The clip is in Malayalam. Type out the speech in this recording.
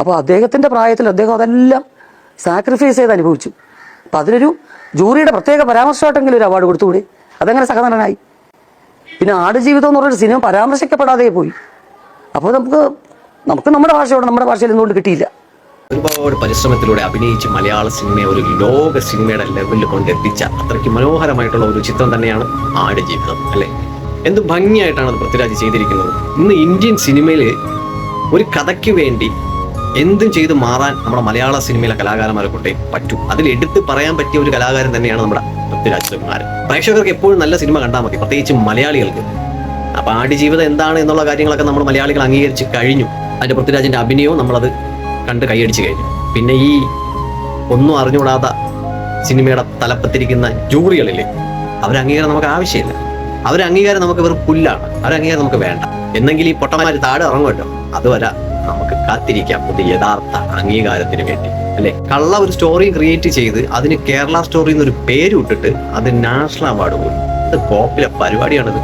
അപ്പോൾ അദ്ദേഹത്തിൻ്റെ പ്രായത്തിൽ അദ്ദേഹം അതെല്ലാം സാക്രിഫൈസ് ചെയ്ത് അനുഭവിച്ചു. അപ്പം അതിനൊരു ജൂറിയുടെ പ്രത്യേക പരാമർശമായിട്ടെങ്കിലും ഒരു അവാർഡ് കൊടുത്തുകൂടി? അതെങ്ങനെ സഹനടനായി? പിന്നെ ആടുജീവിതം എന്ന് പറഞ്ഞൊരു സിനിമ പരാമർശിക്കപ്പെടാതെ പോയി. അപ്പോൾ നമുക്ക് നമ്മുടെ ഭാഷയോട് നമ്മുടെ ഭാഷയിൽ നിന്നുകൊണ്ട് കിട്ടിയില്ല. ഒരുപാട് പരിശ്രമത്തിലൂടെ അഭിനയിച്ച് മലയാള സിനിമയെ ഒരു ലോക സിനിമയുടെ ലെവലിൽ കൊണ്ടെത്തിച്ച അത്രയ്ക്ക് മനോഹരമായിട്ടുള്ള ഒരു ചിത്രം തന്നെയാണ് ആടുജീവിതം, അല്ലേ? എന്ത് ഭംഗിയായിട്ടാണ് അത് പൃഥ്വിരാജ് ചെയ്തിരിക്കുന്നത്. ഇന്ന് ഇന്ത്യൻ സിനിമയിൽ ഒരു കഥയ്ക്ക് വേണ്ടി എന്തും ചെയ്ത് മാറാൻ നമ്മുടെ മലയാള സിനിമയിലെ കലാകാരന്മാരെ കൊണ്ടേ പറ്റും. അതിൽ എടുത്ത് പറയാൻ പറ്റിയ ഒരു കലാകാരൻ തന്നെയാണ് നമ്മുടെ പൃഥ്വിരാജ് സുകുമാരൻ. പ്രേക്ഷകർക്ക് എപ്പോഴും നല്ല സിനിമ കണ്ടാൽ മതി, പ്രത്യേകിച്ച് മലയാളികൾക്ക്. അപ്പോൾ ആടുജീവിതം എന്താണ് എന്നുള്ള കാര്യങ്ങളൊക്കെ നമ്മൾ മലയാളികൾ അംഗീകരിച്ച് കഴിഞ്ഞു. അതിൻ്റെ പൃഥ്വിരാജിൻ്റെ അഭിനയവും നമ്മളത് കണ്ട് കൈയടിച്ച് കഴിഞ്ഞു. പിന്നെ ഈ ഒന്നും അറിഞ്ഞുകൂടാത്ത സിനിമയുടെ തലപ്പത്തിരിക്കുന്ന ജൂറികളില്ലേ, അവരംഗീകാരം നമുക്ക് ആവശ്യമില്ല. അവരംഗീകാരം നമുക്ക് വെറും പുല്ലാണ്. അവരംഗീകാരം നമുക്ക് വേണ്ട. എന്നെങ്കിൽ ഈ പൊട്ടന്മാർ താഴെ ഇറങ്ങുമല്ലോ, അതുവരെ നമുക്ക് കാത്തിരിക്കാം ഒരു യഥാർത്ഥ അംഗീകാരത്തിന് വേണ്ടി, അല്ലെ? കള്ള ഒരു സ്റ്റോറി ക്രിയേറ്റ് ചെയ്ത് അതിന് കേരള സ്റ്റോറി എന്നൊരു പേര് ഇട്ടിട്ട് അത് നാഷണൽ അവാർഡ് പോയി. ഇത് കോപ്പിലെ പരിപാടിയാണിത്.